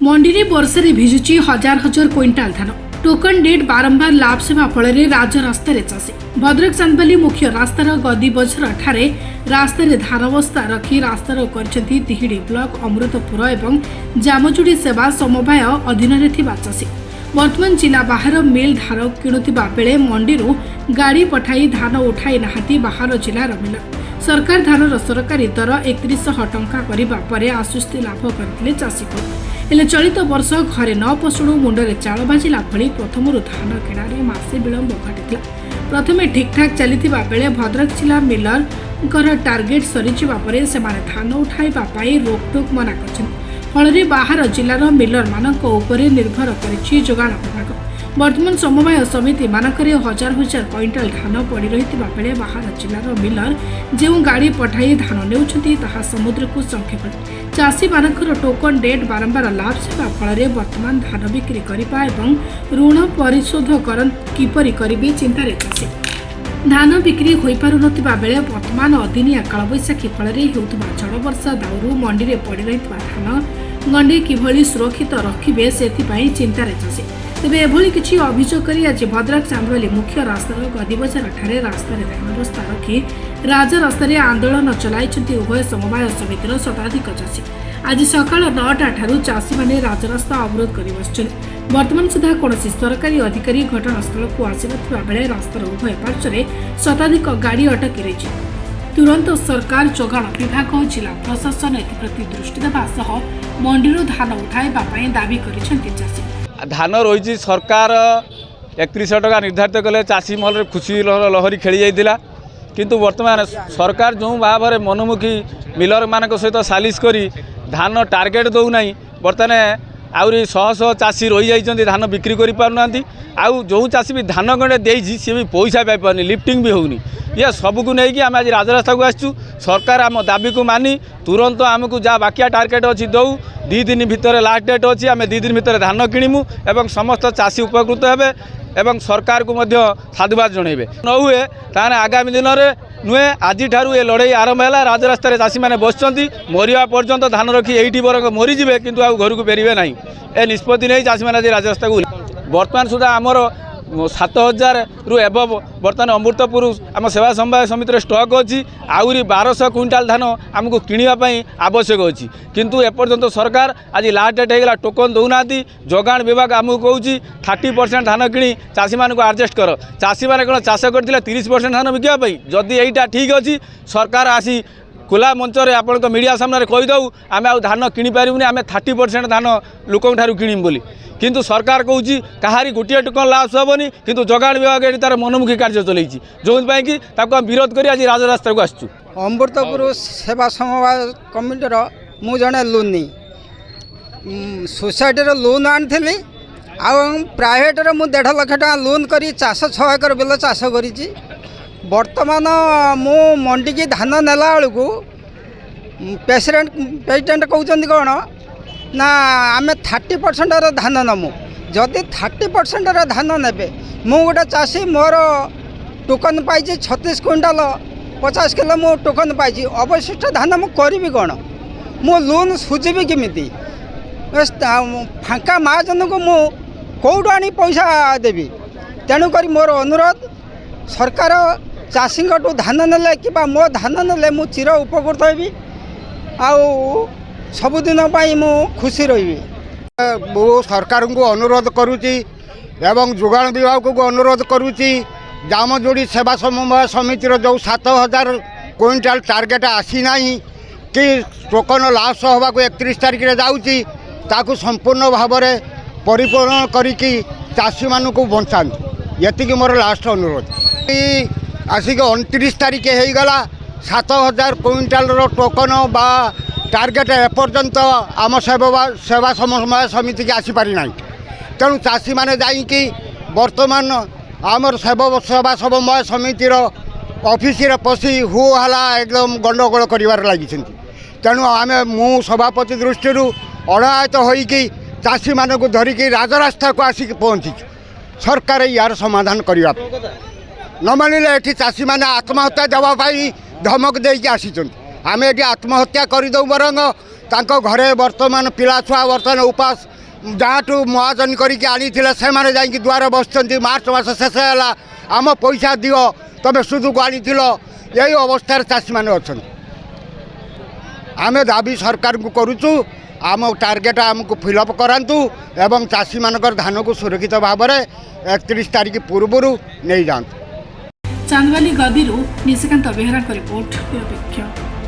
मंडी में वर्षा भिजुची हजार हजार क्विंटाल धान। टोकन डेट बारंबार लाभ सेवा फल राजरास्त चाषी। भद्रक चांदबाली मुख्य रास्तार गदी बजर ठारे रास्तार धान बस्ता रखी रास्तार करछंती तिहिडी ब्लॉक अमृतपुर एवं जामचुड़ी सेवा समवाय अधीन चाषी। वर्तमान जिला बाहर मिल धान किणुवा बेले मंडी गाड़ी पठाई धान उठाई नाहांती बाहर जिलार मिलर। सरकार धानर सरकारी दर 3100 टंका करने पर आश्वस्ति लाभ करते चाषी को। हेले चलित वर्ष घरे न पशुणु मुंडरे चाल बाजिला भली प्रथम धान किणारे मासे विलंब घटी। प्रथमे ठीकठाक चलता बेले भद्रक जिला मिलर टार्गेट सरीजा पर से धान उठाइबा रोकटोक मना कर फल बाहर जिलार मिलर मानक उपरे निर्भर कर जोगाण विभाग। वर्तमान समवाय समिति मानकरे हजार हजार क्विंटाल धान पड़ रही बेले बाहर जिलार मिलर जो गाड़ी पठाई धान नेउछंती ताहा समुद्र को संक्षेप। चाषी मानकर टोकन डेट बारंबार लाभ सेवा फल वर्तमान धान बिक्री करने एवं ऋण परिशोध किपरि करिबे चिंतार चाषी। धान बिक्री हो पारुनथिबा बेले वर्तमान अदिनिया कालबैशाखी फल होउथबा झड़ वर्षा दाउरू मंडी में पड़ रही धान गंडे किभली सुरक्षित रखिबे सेथिपाई चिंतार चाषी। तेबे एभली किछि अभियोग करी आज भद्रक चांदबाली मुख्य रास्तार गदीबजार ठारे रास्तार धान बस्ता रखी राजरास्तार आंदोलन चलाइछंती उभय समवाय समितिर शताधिक चाषी। आज सकाळ 9टा ठारू चाषी माने राजरास्ता अवरोध करि बसिछन्। वर्तमान सुधा कौनसी सरकारी अधिकारी घटनास्थल को आसिनथिबा बेले रास्तार उभय पार्श्वरे शताधिक गाड़ी अटकी रही। तुरंत सरकार जोगाण विभाग और जिला प्रशासन एप्रति दृष्टि देवा सह मंडी धान उठाइबा पई दाबी करिसेंती चाषी। धान रही सरकार 3100 टका निर्धारित कले चाषी महल खुशी लहरी खेली जाइतिला। किंतु वर्तमान सरकार जो भाव में मनमुखी मिलर मान सहित सालिश करी धान टार्गेट दौना बर्तमान आउरी शह शह चाषी रही जाइछन्ति धान बिक्री करि पारुना। आउ जो चाषी भी धान गंडे देइछि सी भी पैसा पाई पारनी लिफ्टिंग भी होनी। ये सबको नहीं कि आम आज राजरास्ता को आसचु। सरकार आम दाबी को मानी तुरंत आमको जहाँ बाकिया टार्गेट अच्छी दौ 2 दिन भितर लास्ट डेट अच्छी आम 2 दिन भितर धान किणीमु एवं समस्त चाषी उपकृत हेबे एवं सरकार को मध्य साधुवाद जनइबे। न हुए ताने आगामी दिन में नुहे आज ठारू ये लड़ाई आरंभ है। राजरास्तार चाषी मैंने बसचंती मरिया पर्यंत धान रखी एठी बरंग मरीजे किंतु आ घर को फेरबे ना। ए निष्पत्ति नहीं चाषी मैंने आज राजरास्ता को वर्तमान सुधा आमर 7000 रु एबव बर्तमान अमृतपुर आम सेवा समवाय समिति स्टॉक अच्छी आउरी 1200 क्विंटाल धान आमको किणापी आवश्यक अच्छी। किंतु एपर्यंत सरकार आज लास्ट डेट होगा टोकन दौना। जोगाण विभाग आमको कहूँ 30% धान किणी चाषी मान को एडजस्ट कर। चाषी मैंने कौन चाष करते 30% धान बिकापी जदि यहीटा ठीक अच्छी सरकार आसी खुला मंच में आपण मीडिया सामने कहीदे आम आ धान किपारूनी आम 30% धान लोक किणीमु बोली। किंतु सरकार कहूँ कहारी गोटे टोकन लाभ हेनी किंतु जोगाण विभाग ये तार मनमुखी कार्य चलई जो कि विरोध कर आज राजरास्ता को आसचु। अमृतपुर सेवा समवाय कमिटर मु जड़े लोनी सोसाइटी लोन आनी प्राइवेट मु 1.5 लाख टका लोन कर चाष 6 एकर बिल चाष कर। वर्तमान मु मंडी की धान नेला बेलू प्रेसिडेंट कहते कौन ना आम 30% धान नमु जदि 30% धान ने मु गोटे चाषी मोर टोकन पाई 36 क्विंटाल 50 किलो मु टोकन पाई अवशिष्ट धान मु करी कौन मु लोन सुझी किमिति फांका महाजन को मु कौटू आनी पैसा देवी। तेणुक मोर अनुरोध सरकार चाषी धान नेले कि मो धान नेले मु चिर उपकृत हेबी आउ सबुदिन मु खुशी रही। मु सरकार को अनुरोध करुच्ची एवं जोगाण विभाग को अनुरोध करुच्ची जामजोड़ी सेवा समवाय समितिर जो 7000 क्विंटाल टार्गेट आसी ना कि टोकन लाश होगा 31 तारिख में जाऊँगी ताकू संपूर्ण भाव में परिपूर्ण करी चाषी मान को बचा ये मोर लास्ट अनुरोध। आसिक 29 तारिख होगला 7000 क्विंटाल टोकन बा टार्गेट एपर्यंत आम सेवा समवाय समिति की आसीपारी ना। तेणु चाषी मैंने जाकि बर्तमान आमर सेवा समवाय समितिर ऑफिस रे पशि हु हला एकदम गंडगोल कर लगी। तेणु आम मु सभापति दृष्टि अणायत होइकी चाषी मान को धरिकी राजरास्ता को आसिक पहुँची सरकार यार समाधान करने न मानिले ये चाषी मैंने आत्महत्या देवाई धमक देकी आसी आम ये आत्महत्या करदे बरंग ତାଙ୍କ ଘରେ ବର୍ତ୍ତମାନ ପିଲା ଛୁଆ ବର୍ତ୍ତମାନ ଉପାସ ଯାହାଠୁ ମହାଜନ କରିକି ଆଣିଥିଲେ ସେମାନେ ଯାଇକି ଦୁଆରେ ବସିଛନ୍ତି। ମାର୍ଚ୍ଚ ମାସ ଶେଷ ହେଲା, ଆମ ପଇସା ଦିଅ, ତମେ ସୁଧକୁ ଆଣିଥିଲ, ଏଇ ଅବସ୍ଥାରେ ଚାଷୀମାନେ ଅଛନ୍ତି। ଆମେ ଦାବି ସରକାରଙ୍କୁ କରୁଛୁ, ଆମ ଟାର୍ଗେଟ ଆମକୁ ଫିଲ୍ଅପ୍ କରାନ୍ତୁ ଏବଂ ଚାଷୀମାନଙ୍କର ଧାନକୁ ସୁରକ୍ଷିତ ଭାବରେ 31 ତାରିଖ ପୂର୍ବରୁ ନେଇଯାଆନ୍ତୁ। ଚାନ୍ଦବାଲି ଗଦିରୁ ନିଶିକାନ୍ତ ବେହେରାଙ୍କ ରିପୋର୍ଟ ନିରପେକ୍ଷ।